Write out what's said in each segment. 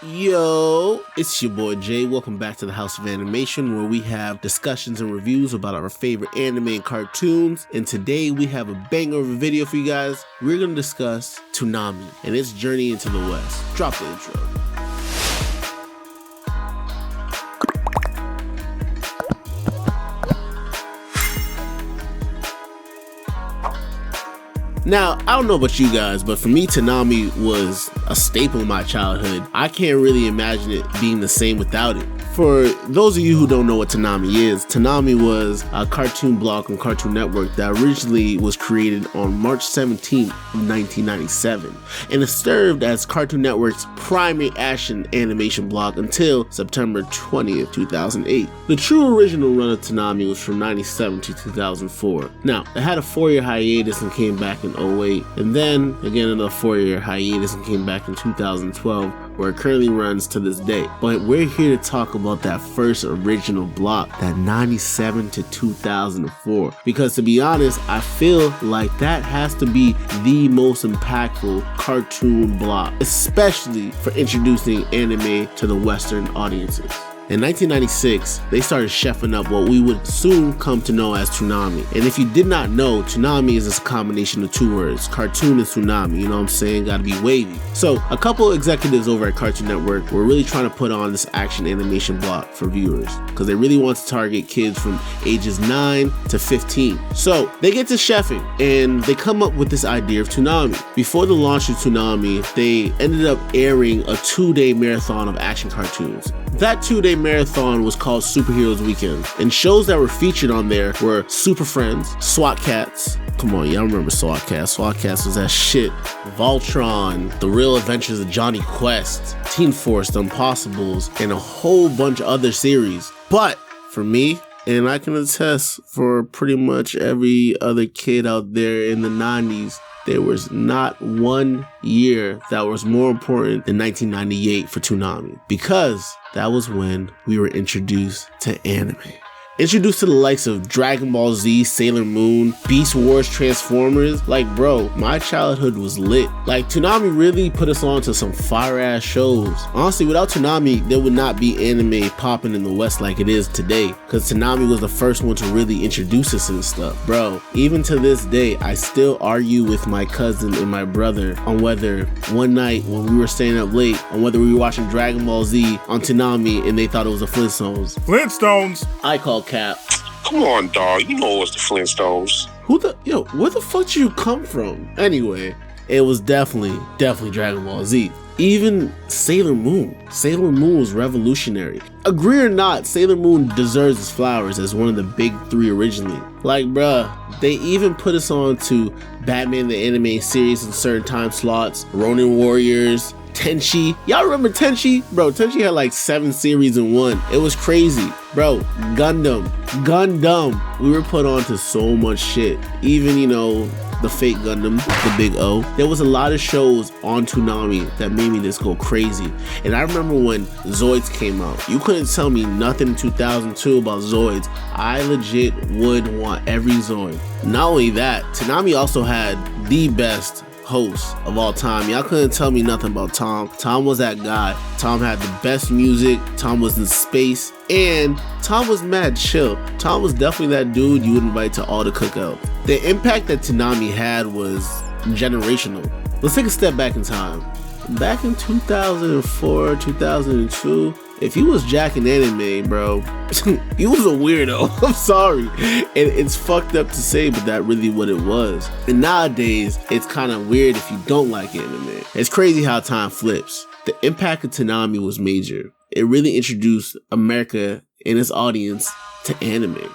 Yo, it's your boy Jay. Welcome back to the House of Animation, where we have discussions and reviews about our favorite anime and cartoons. And today we have a banger of a video for you guys. We're going to discuss TOONAMI and its journey into the West. Drop the intro. Now, I don't know about you guys, but for me, TOONAMI was a staple in my childhood. I can't really imagine it being the same without it. For those of you who don't know what TOONAMI is, TOONAMI was a cartoon block on Cartoon Network that originally was created on March 17th, 1997, and it served as Cartoon Network's primary action animation block until September 20th, 2008. The true original run of TOONAMI was from 97 to 2004. Now, it had a 4-year hiatus and came back in 2008, and then again another 4-year hiatus and came back in 2012, where it currently runs to this day. But we're here to talk about that first original block, that 97 to 2004, because to be honest, I feel like that has to be the most impactful cartoon block, especially for introducing anime to the Western audiences. In 1996, they started chefing up what we would soon come to know as TOONAMI. And if you did not know, TOONAMI is a combination of two words, cartoon and tsunami, you know what I'm saying? Gotta be wavy. So a couple executives over at Cartoon Network were really trying to put on this action animation block for viewers, because they really want to target kids from ages 9 to 15. So they get to chefing and they come up with this idea of TOONAMI. Before the launch of TOONAMI, they ended up airing a 2-day marathon of action cartoons. That 2-day marathon was called Superheroes Weekend, and shows that were featured on there were Super Friends, SWAT Cats. Come on, y'all remember SWAT Cats. SWAT Cats was that shit. Voltron, The Real Adventures of Johnny Quest, Teen Force, The Impossibles, and a whole bunch of other series. But for me, and I can attest for pretty much every other kid out there in the 90s, there was not one year that was more important than 1998 for TOONAMI, because that was when we were introduced to anime. Introduced to the likes of Dragon Ball Z, Sailor Moon, Beast Wars, Transformers. Like, bro, my childhood was lit. Like, TOONAMI really put us on to some fire-ass shows. Honestly, without TOONAMI, there would not be anime popping in the West like it is today, because TOONAMI was the first one to really introduce us to this stuff. Bro, even to this day, I still argue with my cousin and my brother on whether one night when we were staying up late, on whether we were watching Dragon Ball Z on TOONAMI and they thought it was the Flintstones. Flintstones! I call cap. Come on, dog. You know it was the Flintstones. Where the fuck did you come from? Anyway, it was definitely Dragon Ball Z. Even Sailor Moon. Sailor Moon was revolutionary. Agree or not, Sailor Moon deserves its flowers as one of the big 3 originally. Like, bruh, they even put us on to Batman the Anime series in certain time slots, Ronin Warriors, Tenchi. Y'all remember Tenchi? Bro, Tenchi had like 7 series in one. It was crazy. Bro, Gundam. We were put on to so much shit. Even, you know, the fake Gundam, the Big O. There was a lot of shows on TOONAMI that made me just go crazy. And I remember when Zoids came out. You couldn't tell me nothing in 2002 about Zoids. I legit would want every Zoid. Not only that, TOONAMI also had the best host of all time. Y'all couldn't tell me nothing about Tom. Tom was that guy. Tom had the best music. Tom was in space. And Tom was mad chill. Tom was definitely that dude you would invite to all the cookouts. The impact that TOONAMI had was generational. Let's take a step back in time. Back in 2004, 2002, if you was jacking anime, bro, you was a weirdo. I'm sorry. And it's fucked up to say, but that really what it was. And nowadays, it's kind of weird if you don't like anime. It's crazy how time flips. The impact of TOONAMI was major. It really introduced America and its audience to anime.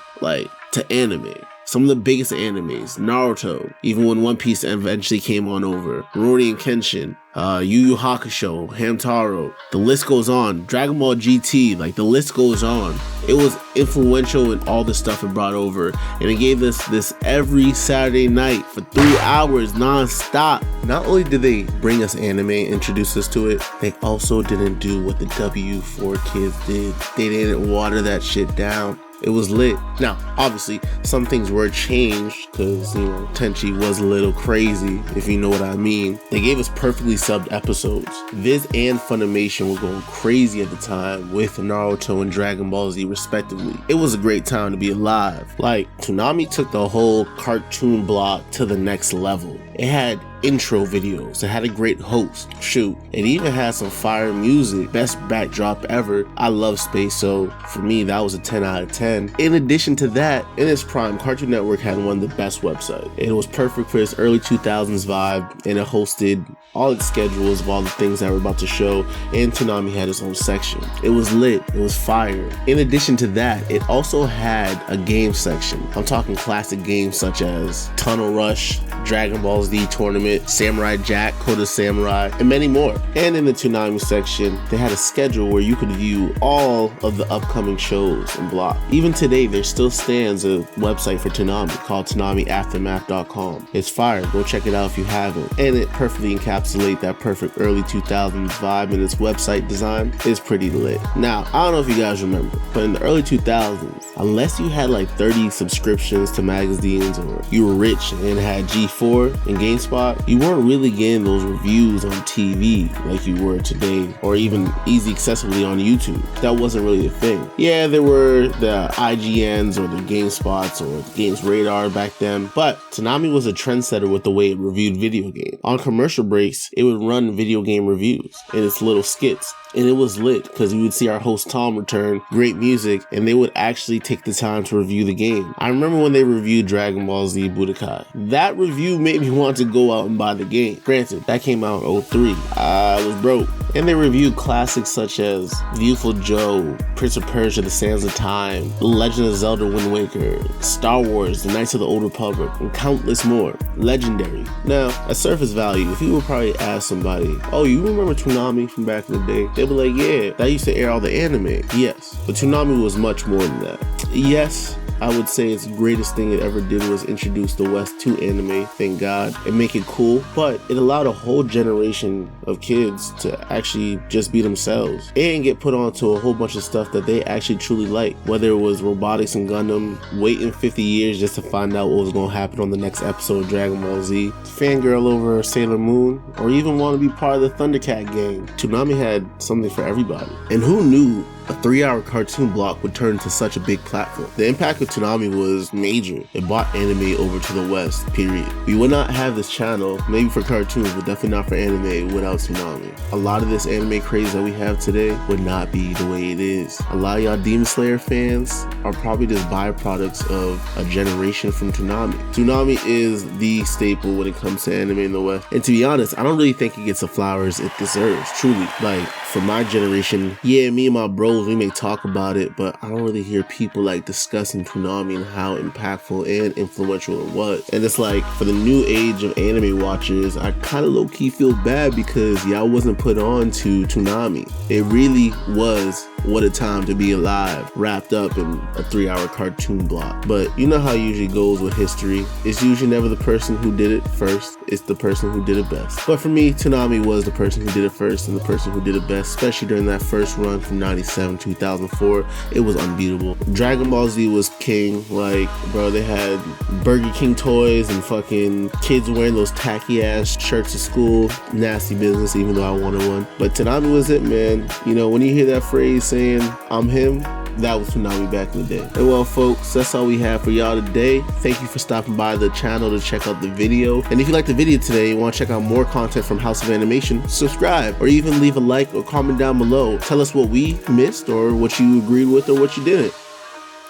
Some of the biggest animes, Naruto, even when One Piece eventually came on over, Rurouni Kenshin, Yu Yu Hakusho, Hamtaro, the list goes on, Dragon Ball GT, like the list goes on. It was influential in all the stuff it brought over, and it gave us this every Saturday night for 3 hours non-stop. Not only did they bring us anime, introduce us to it, they also didn't do what the W4 kids did. They didn't water that shit down. It was lit. Now, obviously, some things were changed because, Tenchi was a little crazy, if you know what I mean. They gave us perfectly subbed episodes. Viz and Funimation were going crazy at the time with Naruto and Dragon Ball Z respectively. It was a great time to be alive. Like, Toonami took the whole cartoon block to the next level. It had intro videos, it had a great host, shoot, it even had some fire music, best backdrop ever. I love space, so for me that was a 10 out of 10. In addition to that, in its prime, Cartoon Network had one of the best websites. It was perfect for its early 2000s vibe, and it hosted all its schedules of all the things that were about to show, and Toonami had its own section. It was lit, it was fire. In addition to that, it also had a game section. I'm talking classic games such as Tunnel Rush, Dragon Ball Z Tournament, Samurai Jack, Code of Samurai, and many more. And in the Toonami section, they had a schedule where you could view all of the upcoming shows in block. Even today, there still stands a website for Toonami called ToonamiAftermath.com. It's fire, go check it out if you haven't. And it perfectly encapsulates that perfect early 2000s vibe, and its website design is pretty lit. Now, I don't know if you guys remember, but in the early 2000s, unless you had like 30 subscriptions to magazines or you were rich and had G4 and GameSpot, you weren't really getting those reviews on TV like you were today, or even easy accessibly on YouTube. That wasn't really a thing. Yeah, there were the IGNs or the GameSpots or the Games Radar back then, but Toonami was a trendsetter with the way it reviewed video games. On commercial breaks, it would run video game reviews in its little skits. And it was lit because we would see our host Tom return, great music, and they would actually take the time to review the game. I remember when they reviewed Dragon Ball Z Budokai. That review made me want to go out and buy the game. Granted, that came out in 03. I was broke. And they reviewed classics such as Beautiful Joe, Prince of Persia, The Sands of Time, The Legend of Zelda Wind Waker, Star Wars, The Knights of the Old Republic, and countless more. Legendary. Now, at surface value, if you would probably ask somebody, oh, you remember Toonami from back in the day? They'd be like, yeah, that used to air all the anime. Yes, but Toonami was much more than that. Yes, I would say its greatest thing it ever did was introduce the West to anime, thank God, and make it cool, but it allowed a whole generation of kids to actually just be themselves and get put onto a whole bunch of stuff that they actually truly like, whether it was robotics and Gundam, waiting 50 years just to find out what was going to happen on the next episode of Dragon Ball Z, fangirl over Sailor Moon, or even want to be part of the Thundercat gang. Toonami had something for everybody. And who knew a 3-hour cartoon block would turn into such a big platform? The impact of Toonami was major. It brought anime over to the West, period. We would not have this channel, maybe for cartoons, but definitely not for anime, without Toonami. A lot of this anime craze that we have today would not be the way it is. A lot of y'all Demon Slayer fans are probably just byproducts of a generation from Toonami. Toonami is the staple when it comes to anime in the West. And to be honest, I don't really think it gets the flowers it deserves, truly. Like, for my generation, yeah, me and my bros, we may talk about it, but I don't really hear people like discussing Toonami and how impactful and influential it was. And it's like, for the new age of anime watchers, I kind of low-key feel bad because y'all wasn't put on to Toonami. It really was what a time to be alive, wrapped up in a 3-hour cartoon block. But you know how it usually goes with history. It's usually never the person who did it first, it's the person who did it best. But for me, Toonami was the person who did it first and the person who did it best, especially during that first run from 97 2004. It was unbeatable. Dragon Ball Z was king. Like, bro, they had Burger King toys and fucking kids wearing those tacky ass shirts to school. Nasty business, even though I wanted one. But Toonami was it, man. You know, when you hear that phrase saying, I'm him, that was Toonami back in the day. And well, folks, that's all we have for y'all today. Thank you for stopping by the channel to check out the video. And if you liked the video today and want to check out more content from House of Animation, subscribe or even leave a like or comment down below. Tell us what we missed or what you agreed with or what you didn't.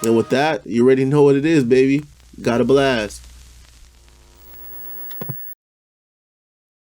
And with that, you already know what it is, baby. Got a blast.